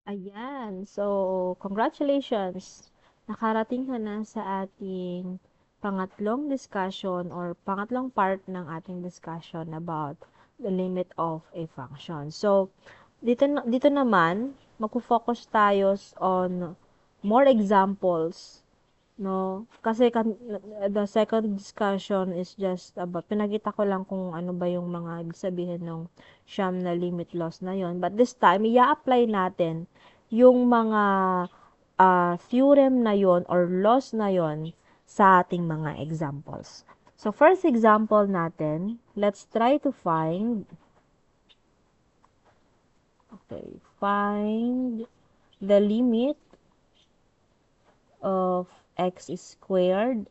Ayan. So, congratulations! Nakarating ka na sa ating pangatlong discussion or pangatlong part ng ating discussion about the limit of a function. So, dito naman, magfo-focus tayo on more examples, no? Kasi the second discussion is just about, pinakita ko lang kung ano ba yung mga ibig sabihin ng siyam na limit laws na yon. But this time, i-apply natin yung mga theorem na yon or laws na yon sa ating mga examples. So, first example natin, let's try to find, find the limit of x squared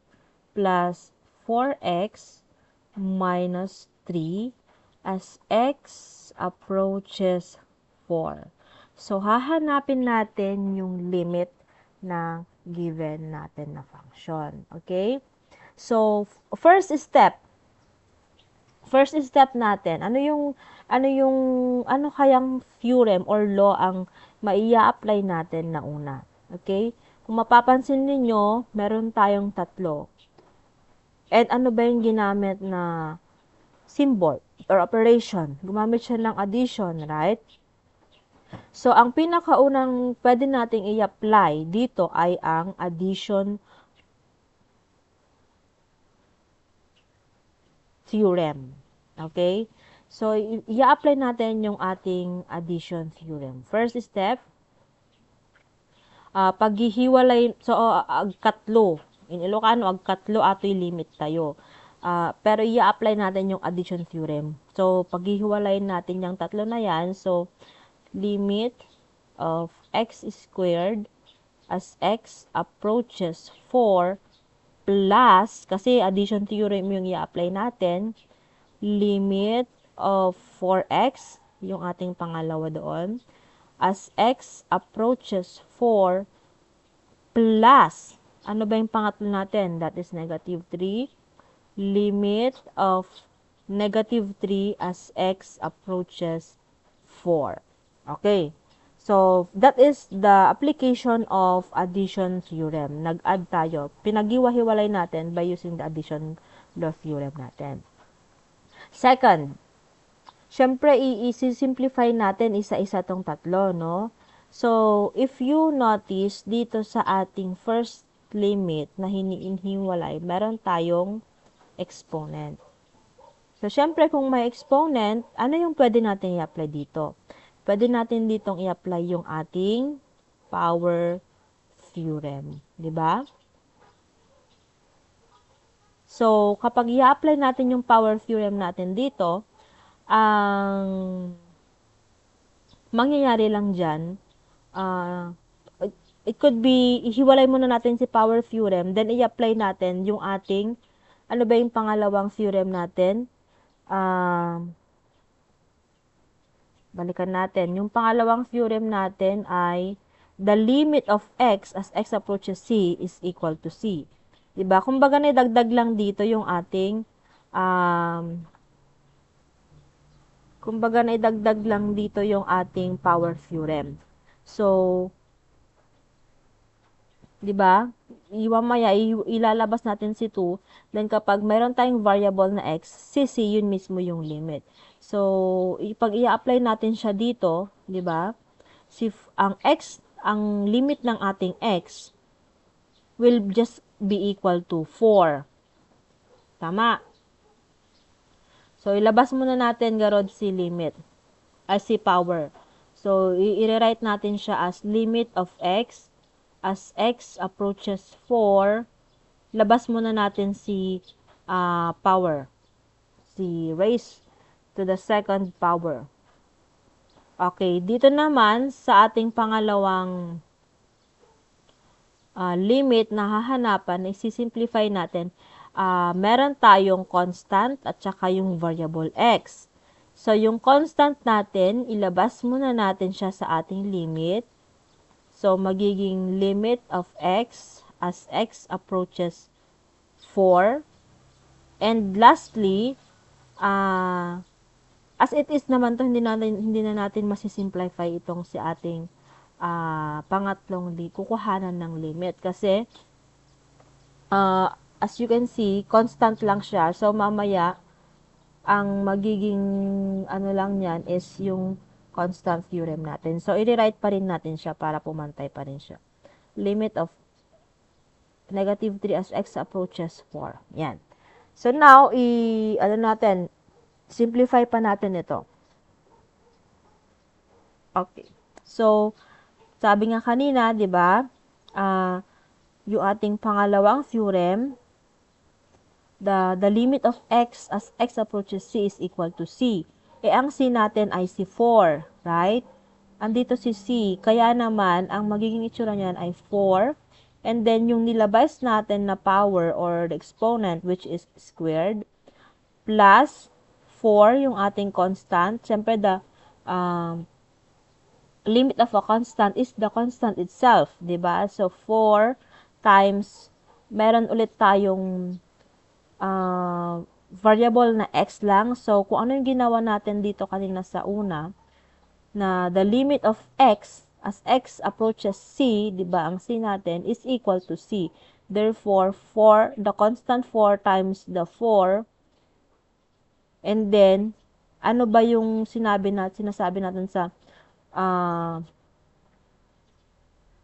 plus 4x minus 3 as x approaches 4. So, hahanapin natin yung limit na given natin na function. Okay? So, first step natin, ano kayang theorem or law ang maia-apply natin na una? Okay? Kung mapapansin niyo, meron tayong tatlo. And ano ba yung ginamit na symbol or operation? Gumamit siya ng addition, right? So, ang pinakaunang pwede nating i-apply dito ay ang addition theorem. Okay? So, i-apply natin yung ating addition theorem. First step, paghihiwalay, so, agkatlo. In Ilocano, agkatlo ato'y limit tayo. Pero i-apply natin yung addition theorem. So, paghihiwalayin natin yung tatlo na yan. So, limit of x squared as x approaches 4 plus, kasi addition theorem yung i-apply natin, limit of 4x, yung ating pangalawa doon, as x approaches 4 plus, ano ba yung pangatlo natin? That is negative 3. Limit of negative 3 as x approaches 4. Okay. So, that is the application of addition theorem. Nag-add tayo. Pinaghiwa-hiwalay natin by using the addition law theorem natin. Second, syempre, i-simplify natin isa-isa tong tatlo, no? So, if you notice, dito sa ating first limit na hinihiwalay, meron tayong exponent. So, syempre, kung may exponent, ano yung pwede natin i-apply dito? Pwede natin ditong i-apply yung ating power theorem. Diba? So, kapag i-apply natin yung power theorem natin dito, ang mangyayari lang dyan, it could be, ihiwalay muna natin si power theorem, then i-apply natin yung ating, ano ba yung pangalawang theorem natin? Balikan natin. Yung pangalawang theorem natin ay the limit of x as x approaches c is equal to c. Diba? Kumbaga naidagdag lang dito yung ating power theorem. So, 'di ba? Mamaya ilalabas natin si 2, then kapag mayroon tayong variable na x, si c yun mismo yung limit. So, pag i-apply natin siya dito, 'di ba? Ang limit ng ating x will just be equal to 4. Tama. So, ilabas muna natin garod si limit as si power. So, i-rewrite natin siya as limit of x as x approaches 4, labas muna natin si power. Si raised to the second power. Okay, dito naman sa ating pangalawang limit na hahanapan, isi-simplify natin. Meron tayong constant at saka yung variable x. So, yung constant natin, ilabas muna natin siya sa ating limit. So, magiging limit of x as x approaches 4. And lastly, as it is naman to, hindi na natin masisimplify itong si ating pangatlong kukuhanan ng limit. Kasi, as you can see, constant lang siya. So, mamaya, ang magiging ano lang yan is yung constant theorem natin. So, i-rewrite pa rin natin siya para pumantay pa rin siya. Limit of negative 3 as x approaches 4. Yan. So, now, simplify pa natin ito. Okay. So, sabi nga kanina, di ba, yung ating pangalawang theorem, the limit of x as x approaches c is equal to c. Ang c natin ay si 4, right? Andito si c, kaya naman, ang magiging itsura niyan ay 4, and then yung nilabas natin na power or the exponent, which is squared, plus 4, yung ating constant. Siyempre, the limit of a constant is the constant itself, di ba? So, 4 times, meron ulit tayong variable na x lang. So, kung ano yung ginawa natin dito kanina sa una, na the limit of x as x approaches c, di ba, ang c natin is equal to c. Therefore, the constant 4 times the 4, and then, ano ba yung sinasabi natin sa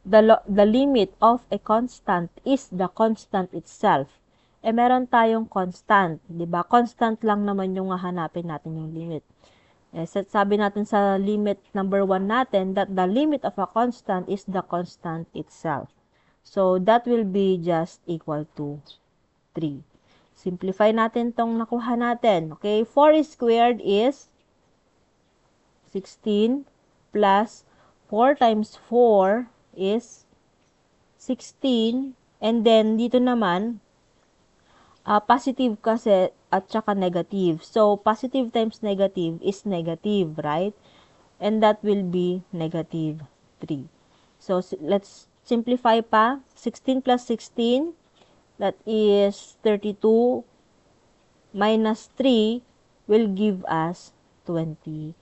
the limit of a constant is the constant itself. Meron tayong constant, 'di ba? Constant lang naman yung hahanapin natin yung limit. Sabi natin sa limit number 1 natin that the limit of a constant is the constant itself. So, that will be just equal to 3. Simplify natin tong nakuha natin. Okay, 4 squared is 16 plus 4 times 4 is 16. And then, dito naman, positive kasi at saka negative. So, positive times negative is negative, right? And that will be negative 3. So, let's simplify pa. 16 plus 16, that is 32, minus 3 will give us 29.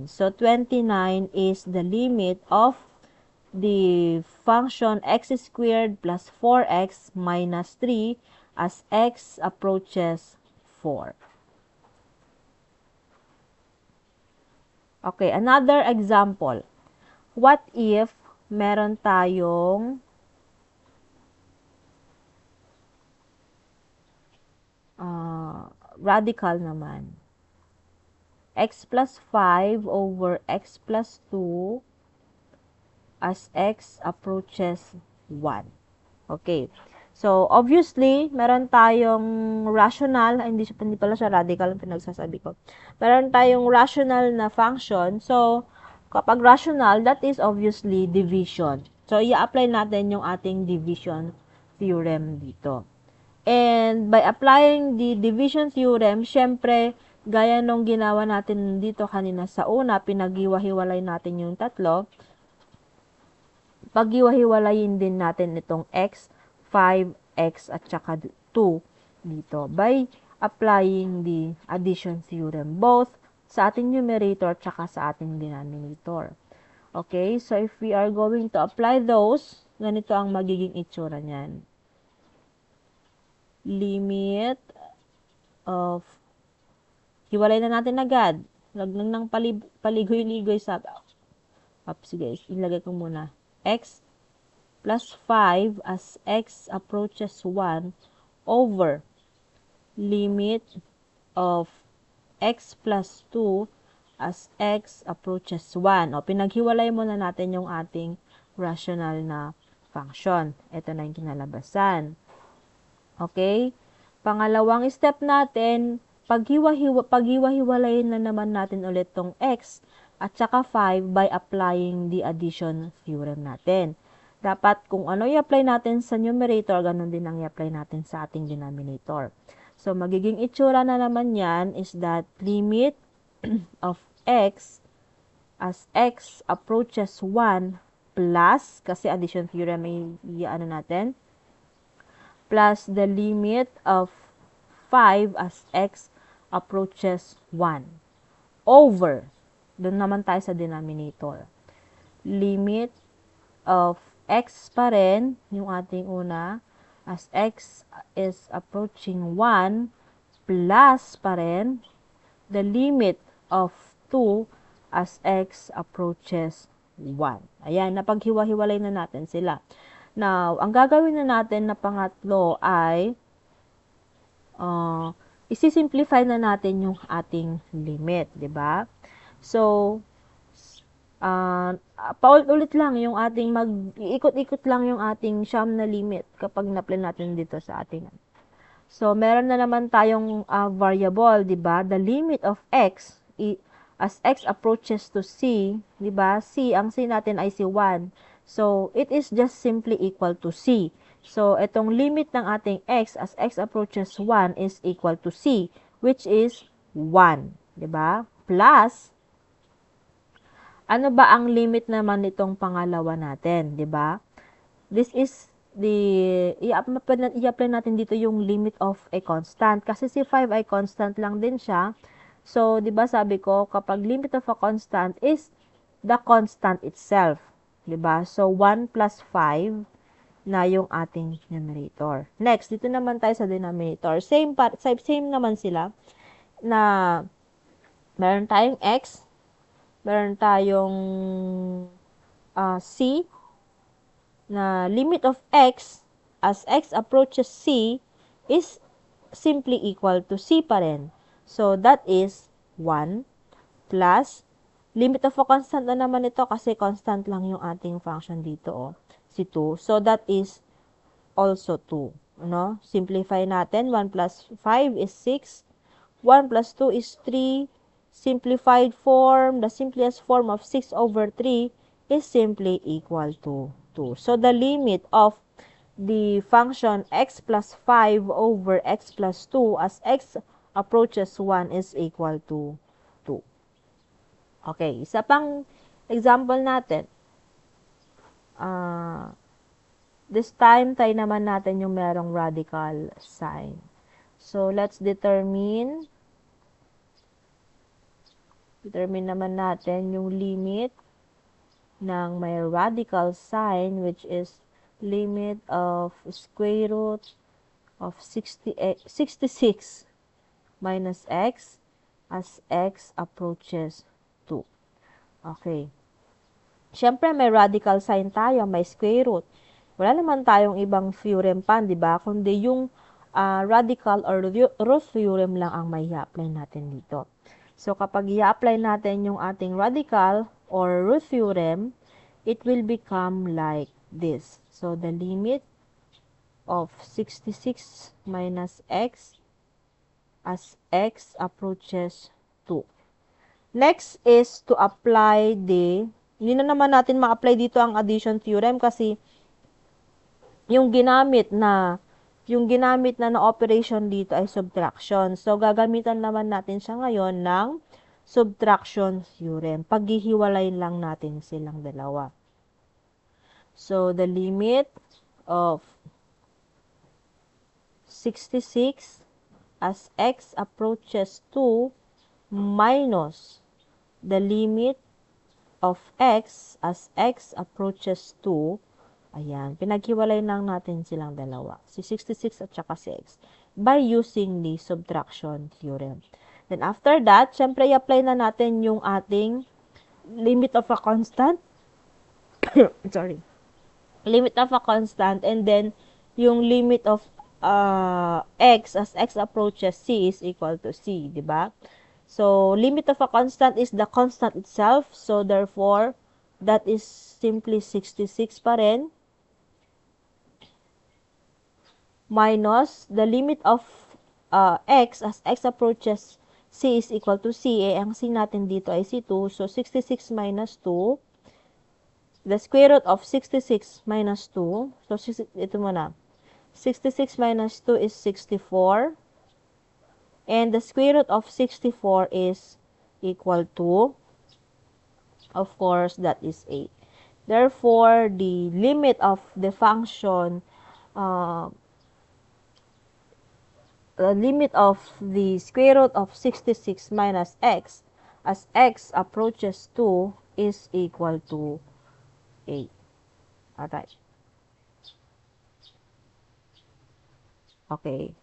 So, 29 is the limit of the function x squared plus 4x minus 3 as x approaches 4. Okay, another example. What if meron tayong radical naman? X plus 5 over x plus 2 as x approaches 1. Okay. So, obviously, meron tayong rational, hindi pala siya radical ang pinagsasabi ko. Meron tayong rational na function. So, kapag rational, that is obviously division. So, i-apply natin yung ating division theorem dito. And by applying the division theorem, syempre, gaya nung ginawa natin dito kanina sa una, pinag-iwa-hiwalay natin yung tatlo. Pag-iwa-hiwalayin din natin itong x, 5x at saka 2 dito by applying the addition theorem both sa ating numerator at saka sa ating denominator. Okay, so if we are going to apply those, ganito ang magiging itsura niyan. Limit of, hiwalay na natin agad. Huwag nang paligoy-ligoy sa, sige, ilagay ko muna. X plus 5 as x approaches 1 over limit of x plus 2 as x approaches 1. O, pinaghiwalay muna natin yung ating rational na function. Ito na yung kinalabasan. Okay? Pangalawang step natin, paghiwa-hiwalayin na naman natin ulit tong x at saka 5 by applying the addition theorem natin. Dapat kung ano i-apply natin sa numerator, ganun din ang i-apply natin sa ating denominator. So, magiging itsura na naman yan is that limit of x as x approaches 1 plus, kasi addition theorem ay natin, plus the limit of 5 as x approaches 1 over, doon naman tayo sa denominator. limit of x pa rin, yung ating una, as x is approaching 1, plus pa rin, the limit of 2 as x approaches 1. Ayan, napaghiwa-hiwalay na natin sila. Now, ang gagawin na natin na pangatlo ay isi-simplify na natin yung ating limit, 'di ba? So, paulit-ulit lang yung ating iikot-ikot lang yung ating siyam na limit kapag na-apply natin dito sa ating. So, meron na naman tayong variable, 'di ba? The limit of x as x approaches to c, 'di ba? Ang c natin ay si 1. So, it is just simply equal to c. So, itong limit ng ating x as x approaches 1 is equal to c, which is 1, 'di ba? Plus, ano ba ang limit naman nitong pangalawa natin, 'di ba? This is i-apply natin dito yung limit of a constant. Kasi si 5 ay constant lang din siya. So, di ba sabi ko, kapag limit of a constant is the constant itself. Di ba? So, 1 plus 5 na yung ating numerator. Next, dito naman tayo sa denominator. Same naman sila na meron tayong x, meron tayong c, na limit of x as x approaches c is simply equal to c pa rin. So, that is 1 plus, limit of a constant na naman ito kasi constant lang yung ating function dito, si 2. So, that is also 2. No? Simplify natin. 1 plus 5 is 6. 1 plus 2 is 3. Simplified form, the simplest form of 6 over 3 is simply equal to 2. So, the limit of the function x plus 5 over x plus 2 as x approaches 1 is equal to 2. Okay, isa pang example natin. This time, try naman natin yung merong radical sign. So, let's determine naman natin yung limit ng may radical sign, which is limit of square root of 66 minus x as x approaches 2. Okay. Siyempre, may radical sign tayo, may square root. Wala naman tayong ibang theorem pa, di ba? Kundi yung radical or root theorem lang ang may i-apply natin dito. So, kapag i-apply natin yung ating radical or root theorem, it will become like this. So, the limit of 66 minus x as x approaches 2. Next is to apply hindi na naman natin ma-apply dito ang addition theorem kasi yung ginamit na operation dito ay subtraction. So, gagamitan naman natin siya ngayon ng subtraction theorem. Paghihiwalayin lang natin silang dalawa. So, the limit of 66 as x approaches 2 minus the limit of x as x approaches 2. Ayan, pinaghiwalay lang natin silang dalawa. Si 66 at saka si x. By using the subtraction theorem. Then after that, syempre i-apply na natin yung ating limit of a constant. Sorry. Limit of a constant and then yung limit of x as x approaches c is equal to c, di ba? So, limit of a constant is the constant itself. So, therefore, that is simply 66 pa rin. Minus the limit of x as x approaches c is equal to c. Ang c natin dito ay c2. So, 66 minus 2. The square root of 66 minus 2. So, ito muna. 66 minus 2 is 64. And the square root of 64 is equal to, of course, that is 8. Therefore, the limit of the function, the limit of the square root of 66 minus x as x approaches 2 is equal to 8. Alright. Okay.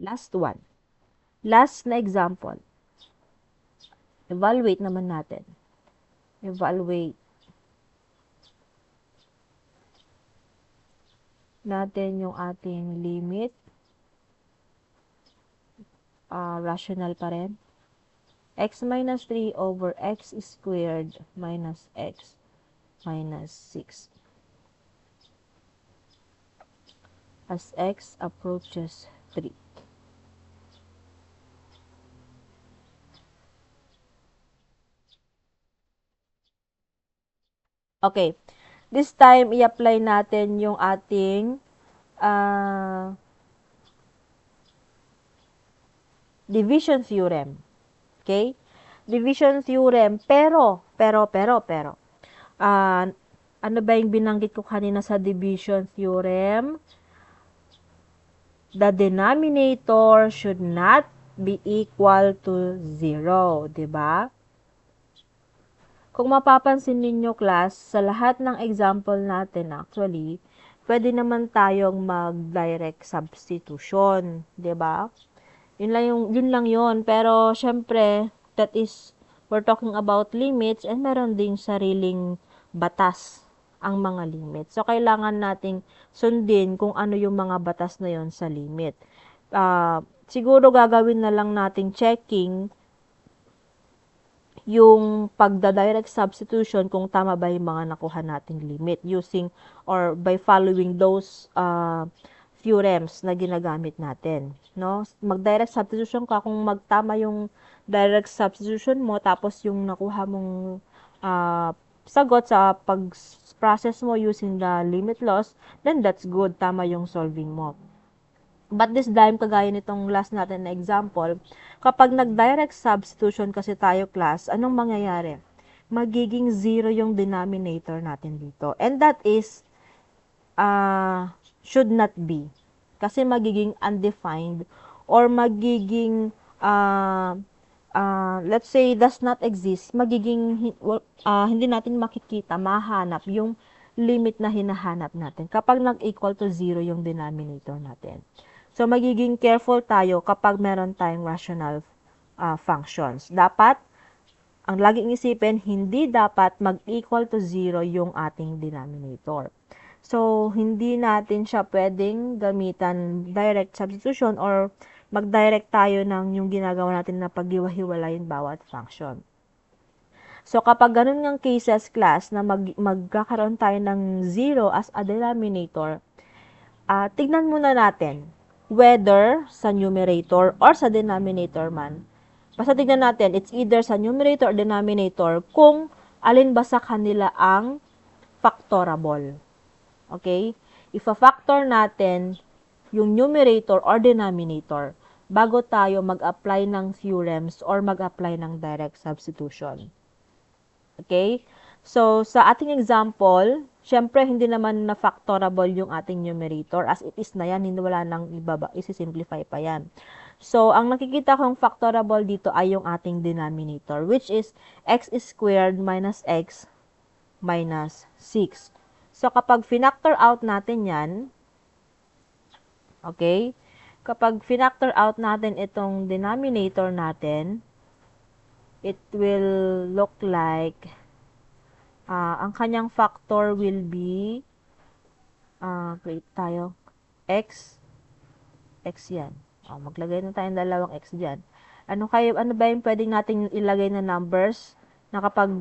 Last one. Last na example. Evaluate naman natin. Evaluate natin yung ating limit. Rational pa rin. X minus 3 over x squared minus x minus 6. As x approaches 3. Okay. This time, i-apply natin yung ating division theorem. Okay? Division theorem, pero, ano ba yung binanggit ko kanina sa division theorem? The denominator should not be equal to 0, 'di ba? Kung mapapansin ninyo class, sa lahat ng example natin actually, pwede naman tayong mag-direct substitution, 'di ba? Yun lang yun. Pero, syempre, we're talking about limits and meron ding sariling batas ang mga limit. So, kailangan nating sundin kung ano yung mga batas na yon sa limit. Siguro gagawin na lang nating checking yung pagda-direct substitution kung tama ba yung mga nakuha nating limit using or by following those theorems na ginagamit natin, no? Mag-direct substitution ka kung magtama yung direct substitution mo tapos yung nakuha mong sagot sa pag-process mo using the limit laws, then that's good, tama yung solving mo. But this time, kagaya nitong last natin na example, kapag nag-direct substitution kasi tayo class, anong mangyayari? Magiging 0 yung denominator natin dito. And that is, should not be. Kasi magiging undefined or magiging, let's say, does not exist. Magiging, hindi natin makikita, mahanap yung limit na hinahanap natin kapag nag-equal to 0 yung denominator natin. So, magiging careful tayo kapag meron tayong rational functions. Dapat, ang laging isipin, hindi dapat mag-equal to 0 yung ating denominator. So, hindi natin siya pwedeng gamitan direct substitution or mag-direct tayo ng yung ginagawa natin na paghiwa-hiwalayin bawat function. So, kapag ganun ng cases class na magkakaroon tayo ng 0 as a denominator, tignan muna natin whether sa numerator or sa denominator man. Basta tignan natin, it's either sa numerator or denominator kung alin ba sa kanila ang factorable. Okay? Ifa-factor natin yung numerator or denominator bago tayo mag-apply ng theorems or mag-apply ng direct substitution. Okay? So, sa ating example, syempre, hindi naman na factorable yung ating numerator. As it is na yan, hindi wala nang ibaba, isi-simplify pa yan. So, ang nakikita kong factorable dito ay yung ating denominator, which is x squared minus x minus 6. So, kapag finactor out natin yan, okay, kapag finactor out natin itong denominator natin, it will look like ang kanyang factor will be, create tayo, x yan. Maglagay na tayong dalawang x dyan. Ano ba yung pwedeng nating ilagay na numbers na kapag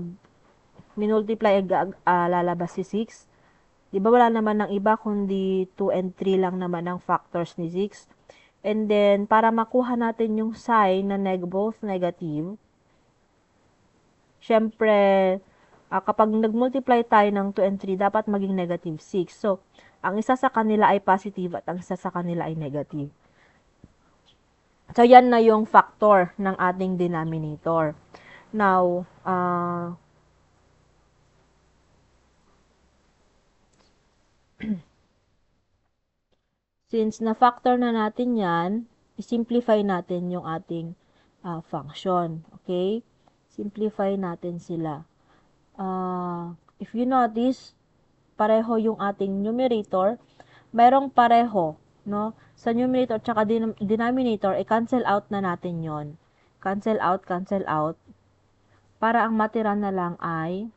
minultiply, lalabas si 6? Di ba wala naman ng iba, kundi 2 and 3 lang naman ang factors ni 6. And then, para makuha natin yung sign na both negative, syempre, kapag nag-multiply tayo ng 2 and 3, dapat maging negative 6. So, ang isa sa kanila ay positive at ang isa sa kanila ay negative. So, yan na yung factor ng ating denominator. Now, Since na-factor na natin yan, i-simplify natin yung ating function. Okay? Simplify natin sila. If you notice, pareho yung ating numerator. Mayroong pareho, no? Sa numerator at denominator, i-cancel out na natin yon. Cancel out, cancel out. Para ang matira na lang ay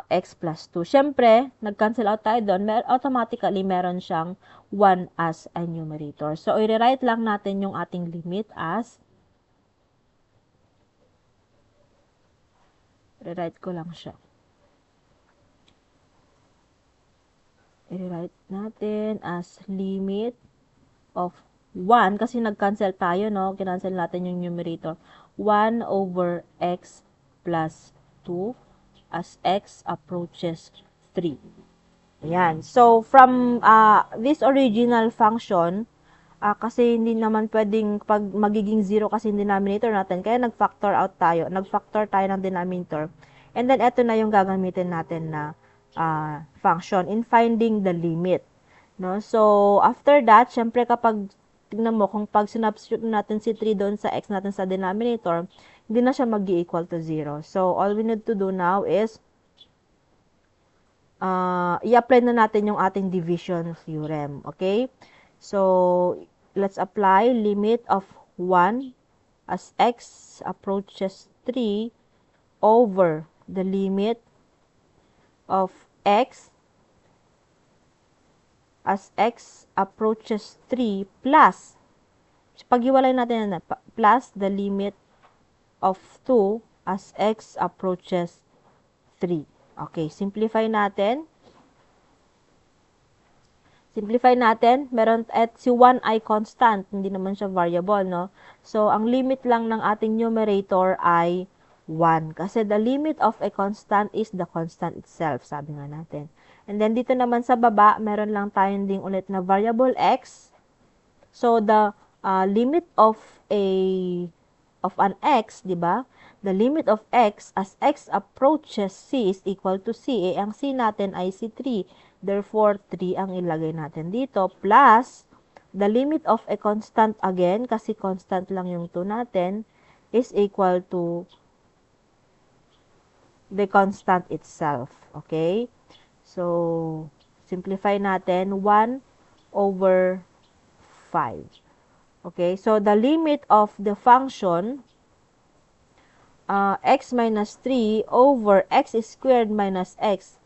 x plus 2. Siyempre, nag-cancel out tayo doon, automatically meron siyang 1 as a numerator. So, i-rewrite lang natin yung ating limit as, rewrite ko lang siya. I-write natin as limit of 1, kasi nag-cancel tayo, no? Kinancel natin yung numerator. 1 over x plus 2 as x approaches 3. Ayan. So, from this original function, kasi hindi naman pwedeng pag magiging 0 kasi yung denominator natin, kaya nag-factor out tayo. Nag-factor tayo ng denominator. And then, ito na yung gagamitin natin na function in finding the limit. No? So, after that, syempre kapag tingnan mo, kung pag sinubstitute natin si 3 doon sa x natin sa denominator, hindi na siya mag-equal to 0. So, all we need to do now is i-apply na natin yung ating division theorem. Okay? So, let's apply limit of 1 as x approaches 3 over the limit of x as x approaches 3 plus, pag-iwalay natin na, plus the limit of 2 as x approaches 3. Okay, simplify natin. Simplify natin. Meron, at si 1 ay constant, hindi naman siya variable, no? So, ang limit lang ng ating numerator ay 1. Kasi the limit of a constant is the constant itself, sabi nga natin. And then, dito naman sa baba, meron lang tayong ding ulit na variable x. So, the limit of an x, di ba? The limit of x as x approaches c is equal to c. Ang c natin ay si 3. Therefore, 3 ang ilagay natin dito. Plus, the limit of a constant again, kasi constant lang yung 2 natin, is equal to the constant itself. Okay? So, simplify natin 1 over 5. Okay? So, the limit of the function x minus 3 over x squared minus x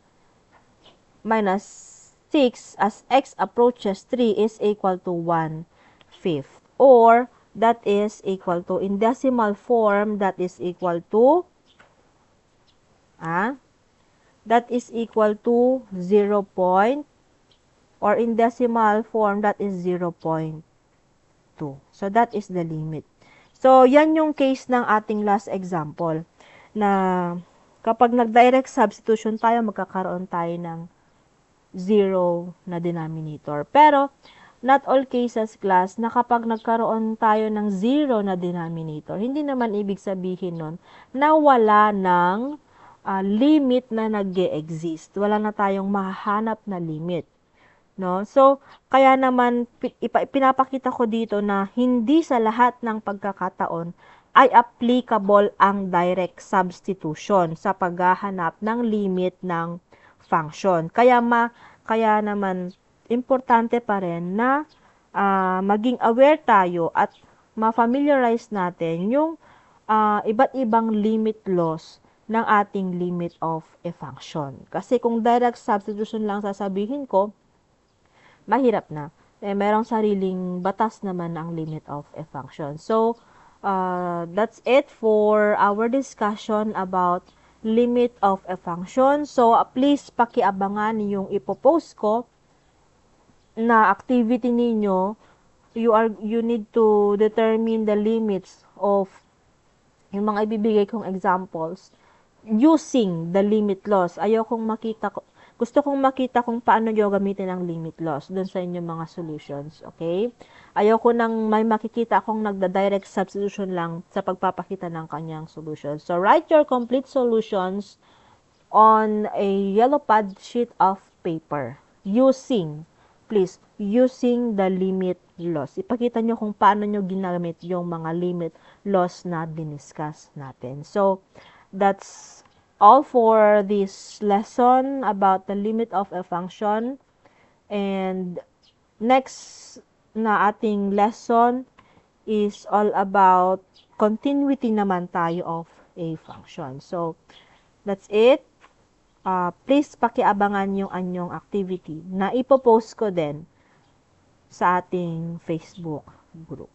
minus 6 as x approaches 3 is equal to 1/5. Or, that is equal to, in decimal form, that is equal to, that is equal to 0. Or in decimal form, that is 0.2. So, that is the limit. So, yan yung case ng ating last example, na kapag nag-direct substitution tayo, magkakaroon tayo ng 0 na denominator. Pero, not all cases, class, na kapag nagkaroon tayo ng 0 na denominator, hindi naman ibig sabihin nun na wala ng limit na nag-e-exist. Wala na tayong mahahanap na limit. No? So, kaya naman pinapakita ko dito na hindi sa lahat ng pagkakataon ay applicable ang direct substitution sa paghahanap ng limit ng function. Kaya naman importante pa rin na maging aware tayo at ma-familiarize natin yung iba't ibang limit laws ng ating limit of a function. Kasi kung direct substitution lang sasabihin ko, mahirap na. Merong sariling batas naman ang limit of a function. So, that's it for our discussion about limit of a function. So, please pakiabangan yung ipopost ko na activity ninyo. You need to determine the limits of yung mga ibibigay kong examples using the limit laws. Gusto kong makita kung paano nyo gamitin ang limit laws dun sa inyong mga solutions, okay? Ayoko nang may makikita akong nagda-direct substitution lang sa pagpapakita ng kanyang solution. So, write your complete solutions on a yellow pad sheet of paper using, please, using the limit laws. Ipakita nyo kung paano nyo ginamit yung mga limit laws na diniscuss natin. So, that's all for this lesson about the limit of a function. And next na ating lesson is all about continuity naman tayo of a function. So, that's it. Please pakiabangan yung anyong activity na ipopost ko din sa ating Facebook group.